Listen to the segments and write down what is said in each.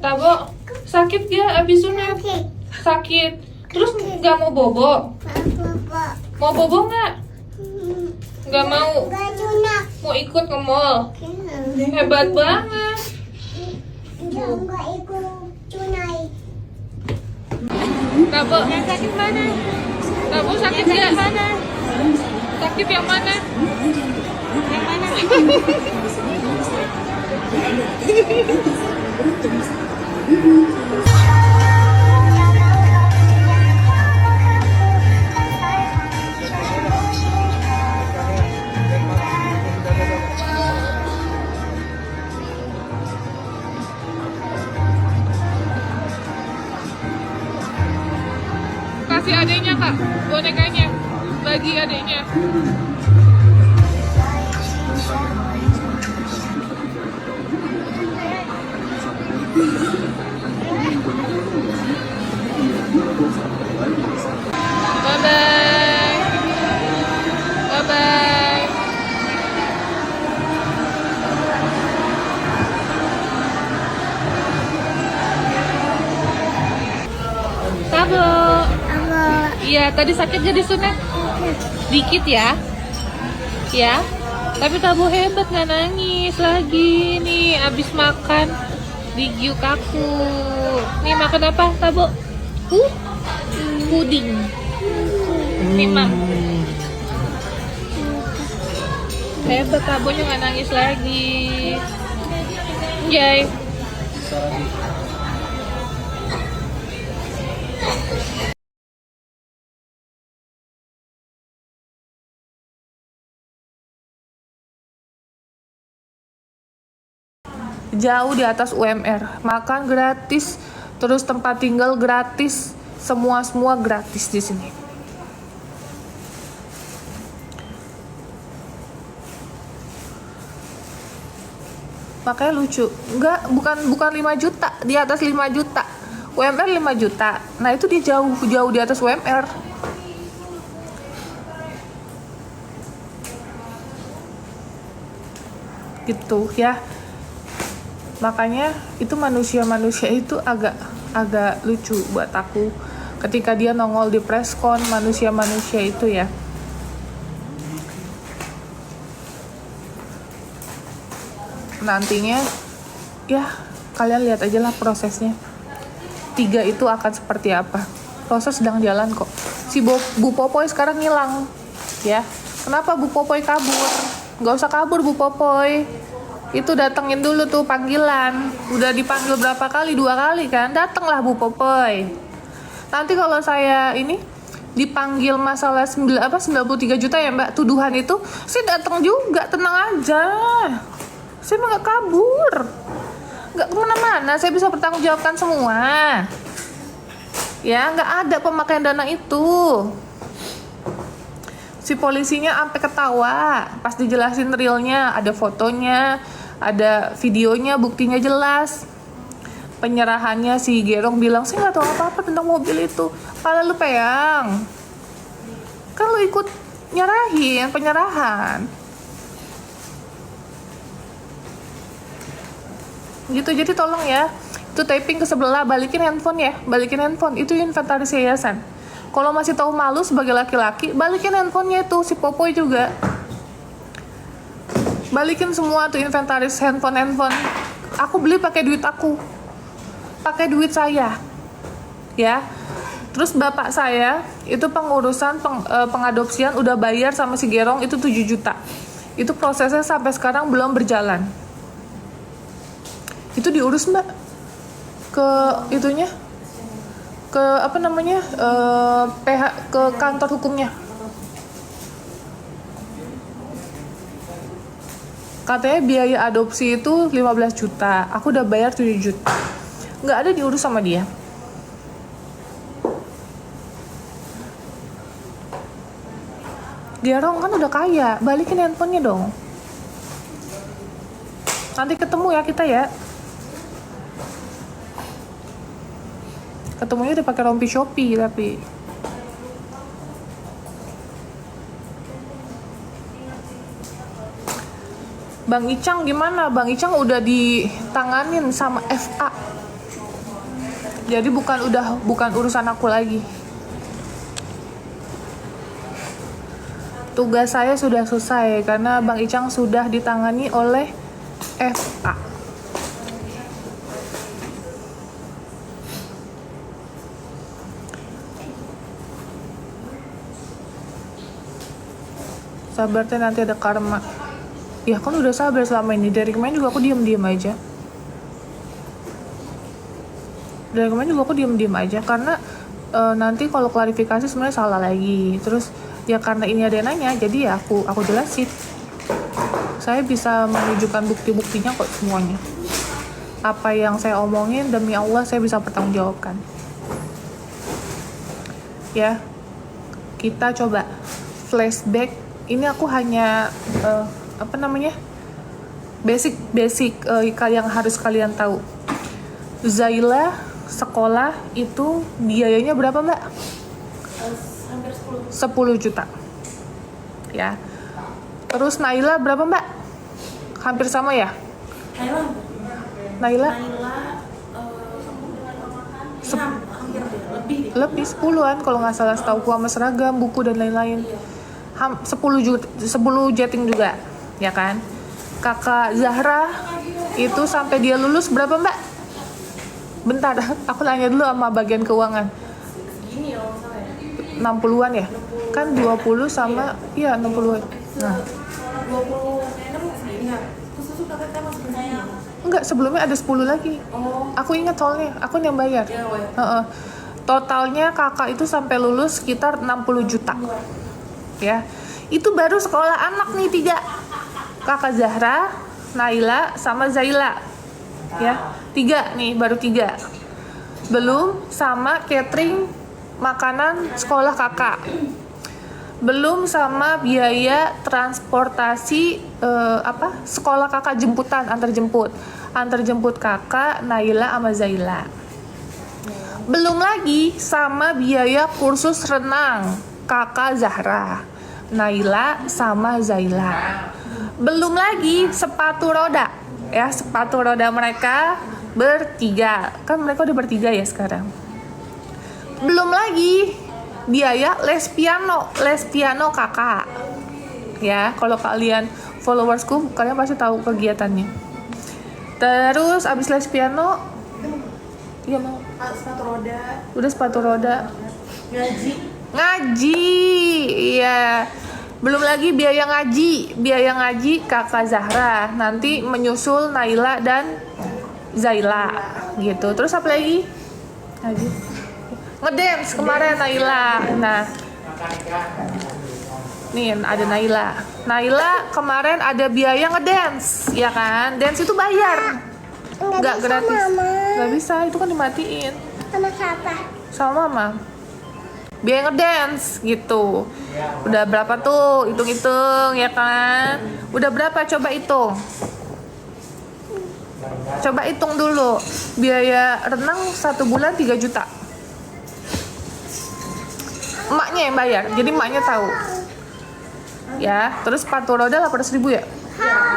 Tabo, sakit gak abis sunat? Sakit. Terus gak mau bobo? Mau bobo gak? Gak mau. Mau ikut ke mall? Hebat banget. Enggak ikut tunai. Tabo, Yang sakit mana? Tabo sakit Yang sakit gak? mana? Sakit yang mana? Yang mana? Kasih adeknya kak, bonekanya. Bagi adeknya. Bye-bye. Bye-bye. Tabo. Iya, tadi sakit jadi sunat? Dikit ya? Ya? Tapi Tabo hebat, nggak nangis lagi. Nih, abis makan digiuk aku. Nih, makan apa, Tabo? Puding. Nih, Mam. Hebat, Tabonya nggak nangis lagi. Yay. Jauh di atas UMR, makan gratis, terus tempat tinggal gratis, semua gratis di sini. Makanya lucu, bukan 5 juta, di atas 5 juta, UMR 5 juta, nah itu dia jauh di atas UMR. Gitu ya. Makanya itu manusia itu agak lucu buat aku ketika dia nongol di preskon manusia itu ya. Nantinya ya kalian lihat aja lah prosesnya. 3 itu akan seperti apa. Proses sedang jalan kok. Si Bu Popoy sekarang hilang ya. Kenapa Bu Popoy kabur? Gak usah kabur Bu Popoy. Itu datengin dulu tuh panggilan. Udah dipanggil berapa kali? 2 kali kan? Datanglah Bu Popoy. Nanti kalau saya ini dipanggil masalah 93 juta ya Mbak, tuduhan itu, saya datang juga, tenang aja. Saya mah gak kabur. Gak kemana-mana, saya bisa bertanggungjawabkan semua. Ya, gak ada pemakaian dana itu. Si polisinya sampai ketawa pas dijelasin realnya, ada fotonya, ada videonya, buktinya jelas. Penyerahannya si Gerong bilang, saya nggak tahu apa-apa tentang mobil itu. Pala lu peyang, kan lu ikut nyerahin penyerahan gitu. Jadi tolong ya, itu taping ke sebelah, balikin handphone ya, balikin handphone. Itu inventaris yayasan. Kalau masih tahu malu sebagai laki-laki, balikin handphonenya itu. Si Popoy juga balikin semua tuh inventaris handphone. Aku beli pakai duit aku, pakai duit saya ya. Terus bapak saya itu pengurusan pengadopsian udah bayar sama si Gerong itu 7 juta. Itu prosesnya sampai sekarang belum berjalan. Itu diurus Mbak ke itunya, ke apa namanya, ke kantor hukumnya. Katanya biaya adopsi itu 15 juta. Aku udah bayar 7 juta. Nggak ada diurus sama dia. Gerong kan udah kaya, balikin handphonenya dong. Nanti ketemu ya kita ya. Ketemunya udah pakai rompi Shopee tapi. Bang Icang gimana? Bang Icang udah ditanganin sama FA. Jadi bukan urusan aku lagi. Tugas saya sudah selesai karena Bang Icang sudah ditangani oleh FA. Sabar teh, nanti ada karma. Ya kan udah sabar selama ini. Dari kemarin juga aku diam-diam aja. Karena nanti kalau klarifikasi sebenarnya salah lagi. Terus ya karena ini ada yang nanya, jadi ya aku jelasin. Saya bisa menunjukkan bukti-buktinya kok semuanya. Apa yang saya omongin demi Allah saya bisa pertanggungjawabkan. Ya, kita coba flashback. Ini aku hanya basic yang harus kalian tahu. Zaila sekolah itu biayanya berapa, Mbak? Hampir 10 juta. Ya. Terus Naila berapa, Mbak? Hampir sama ya? Naila? Hampir lebih. Lebih 10-an kalau nggak salah, setahu sama seragam, buku dan lain-lain. 10 jetting juga, ya kan? Kakak Zahra itu sampai dia lulus berapa, Mbak? Bentar, aku nanya dulu sama bagian keuangan. Gini ya masalah ya. 60-an ya? Kan 20 sama, iya 60-an. Nah, 26 segini kan. Terus itu kakak masuk saya. enggak, sebelumnya ada 10 lagi. Oh. Aku ingat soalnya, aku yang bayar. Ya, woy. Totalnya kakak itu sampai lulus sekitar 60 juta. Ya, itu baru sekolah anak nih 3. Kakak Zahra, Naila, sama Zaila. Ya, 3 nih, baru 3. Belum sama catering makanan sekolah kakak. Belum sama biaya transportasi sekolah kakak, jemputan, antar jemput kakak Naila sama Zaila. Belum lagi sama biaya kursus renang kakak Zahra, Naila sama Zaila. Belum lagi sepatu roda, ya, sepatu roda mereka bertiga. Kan mereka udah bertiga ya sekarang. Belum lagi biaya les piano kakak. Ya, kalau kalian followersku, kalian pasti tahu kegiatannya. Terus abis les piano, iya mau. Sepatu roda. Udah sepatu roda. Ngaji, iya. Belum lagi biaya ngaji kakak Zahra. Nanti menyusul Naila dan Zaila, gitu. Terus apa lagi? Ngaji. Ngedance kemarin Naila. Nah, nih ada Naila kemarin ada biaya ngedance, ya kan? Dance itu bayar, nggak gratis. Nggak bisa, itu kan dimatiin. Sama siapa? Sama Mama. Biaya ngedance gitu. Udah berapa tuh? Hitung-hitung, ya kan? Udah berapa? Coba hitung. Coba hitung dulu. Biaya renang 1 bulan 3 juta. Emaknya yang bayar, jadi emaknya tahu. Ya, terus sepatu roda 800 ribu ya?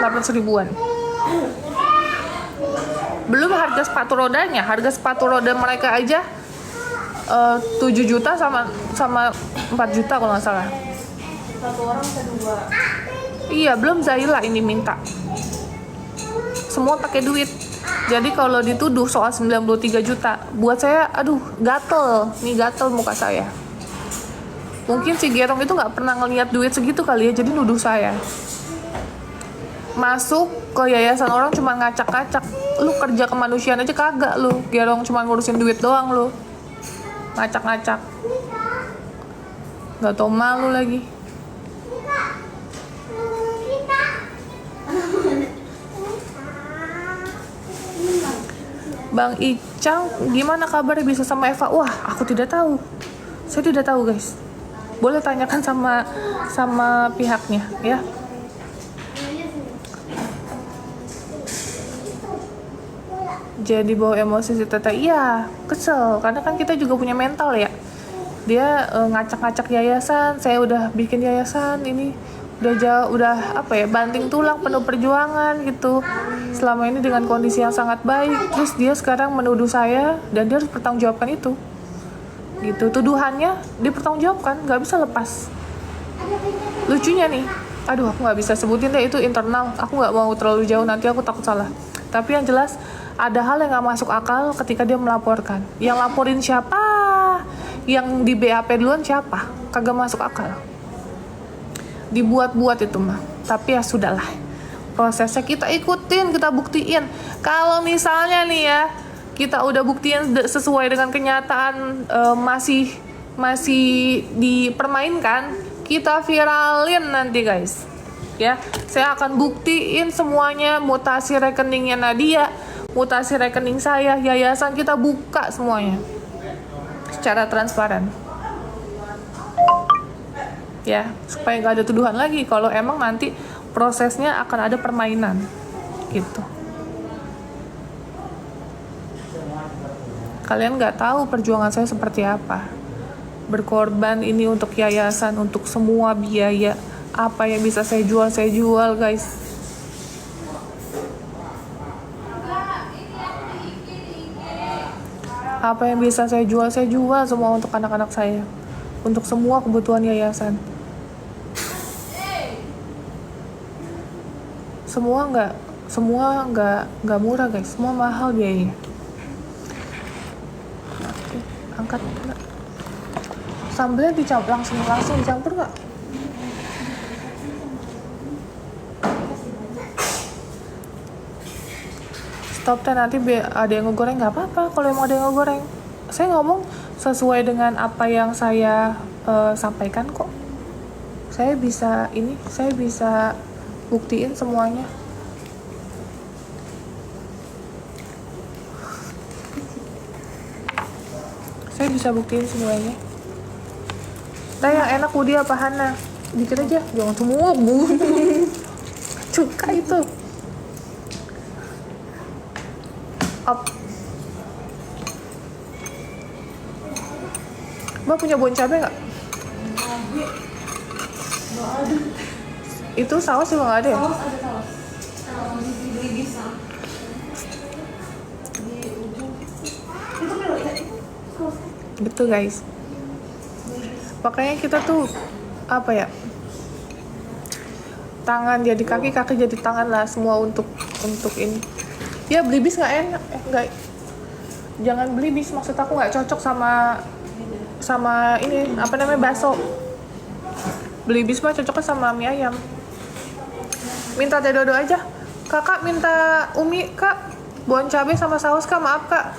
800 ribuan. Belum harga sepatu rodanya, harga sepatu roda mereka aja 7 juta sama 4 juta kalau nggak salah. Satu orang bisa 2. Iya, belum Zaila ini minta. Semua pakai duit. Jadi kalau dituduh soal 93 juta, buat saya, aduh, gatel. Nih gatel muka saya. Mungkin si Gerong itu nggak pernah ngeliat duit segitu kali ya, jadi nuduh saya. Masuk ke yayasan orang cuma ngacak-ngacak. Lu kerja kemanusiaan aja kagak lu. Gerong cuma ngurusin duit doang lu. Ngacak-ngacak. Nggak tau malu lagi. Bang Icang, gimana kabarnya bisa sama Eva? Wah, aku tidak tahu. Saya tidak tahu, guys. Boleh tanyakan sama pihaknya, ya. Jadi bawa emosi si Teta. Iya, kesel. Karena kan kita juga punya mental ya. Dia ngacak-ngacak yayasan. Saya udah bikin yayasan ini. Udah banting tulang, penuh perjuangan gitu. selama ini dengan kondisi yang sangat baik, terus dia sekarang menuduh saya dan dia harus bertanggungjawabkan itu gitu. Tuduhannya dipertanggungjawabkan, nggak bisa lepas. Lucunya nih, aduh aku nggak bisa sebutin deh, itu internal, aku nggak mau terlalu jauh, nanti aku takut salah. Tapi yang jelas ada hal yang nggak masuk akal ketika dia melaporkan. Yang laporin siapa? Yang di BAP duluan siapa? Kagak masuk akal. Dibuat-buat itu mah. Tapi ya sudahlah, prosesnya kita ikutin, kita buktiin. Kalau misalnya nih ya, kita udah buktiin sesuai dengan kenyataan, masih dipermainkan, kita viralin nanti guys. Ya, saya akan buktiin semuanya, mutasi rekeningnya Nadia, mutasi rekening saya, yayasan, kita buka semuanya secara transparan. Ya, supaya nggak ada tuduhan lagi kalau emang nanti prosesnya akan ada permainan gitu. Kalian nggak tahu perjuangan saya seperti apa. Berkorban ini untuk yayasan, untuk semua biaya. Apa yang bisa saya jual guys. Apa yang bisa saya jual semua untuk anak-anak saya. Untuk semua kebutuhan yayasan. Semua nggak murah guys, semua mahal biayanya. Oke, angkat. Sambelnya langsung dicampur nggak? Stop deh, nanti ada yang ngegoreng, nggak apa-apa kalau emang ada yang ngegoreng. Saya ngomong sesuai dengan apa yang saya sampaikan kok. Saya bisa buktiin semuanya. Saya bisa buktiin semuanya. Nah, yang enak Udi apa Hana? Dikit aja, jangan semua bu. Cuka itu. Up. Mbak punya bon cabai nggak? Itu saus juga nggak ada ya? Saus ada saus. Beli bisa. Di ujung. Itu kalau ya, saus. Gitu guys. Makanya kita tuh apa ya? Tangan jadi kaki, kaki jadi tangan lah, semua untuk ini. Ya beli bis nggak enak, nggak. Jangan beli bis, maksud aku nggak cocok sama ini apa namanya, bakso. Beli bis mah cocoknya sama mie ayam. Minta teh dodo aja. Kakak minta umi kak, bon cabai sama saus kak, maaf kak.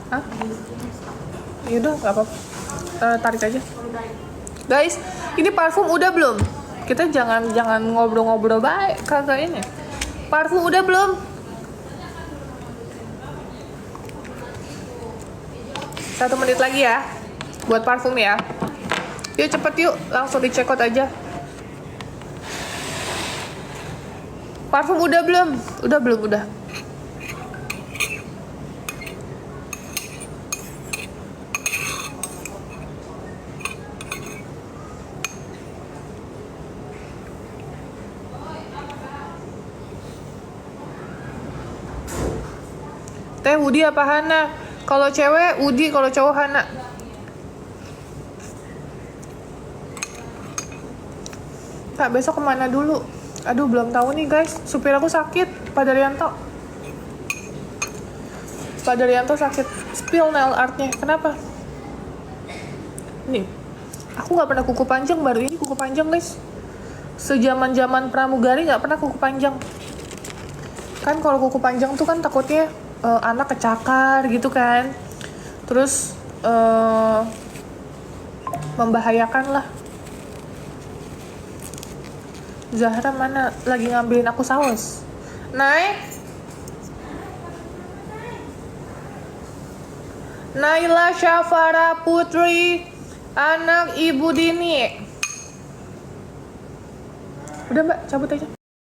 Hah? Yaudah nggak apa-apa. Tarik aja. Guys, ini parfum udah belum? Kita jangan ngobrol-ngobrol baik kagak ini. Parfum udah belum? Satu menit lagi ya buat parfum ya. Yuk cepet yuk, langsung dicekot aja. Parfum udah belum? Udah belum? Udah. Teh Udi apa Hana? Kalau cewek Udi, kalau cowok Hana. Kak, besok kemana dulu? Aduh, belum tahu nih guys. Supir aku sakit, Pak Daryanto. Pak Daryanto sakit. Spill nail artnya. Kenapa? Nih, aku nggak pernah kuku panjang, baru ini kuku panjang guys. Sejaman-jaman pramugari nggak pernah kuku panjang. Kan kalau kuku panjang tuh kan takutnya anak kecakar gitu kan, terus membahayakan lah. Zahra mana? Lagi ngambilin aku saus. Naik. Naila Syafara Putri, anak Ibu Dini. Udah mbak, cabut aja.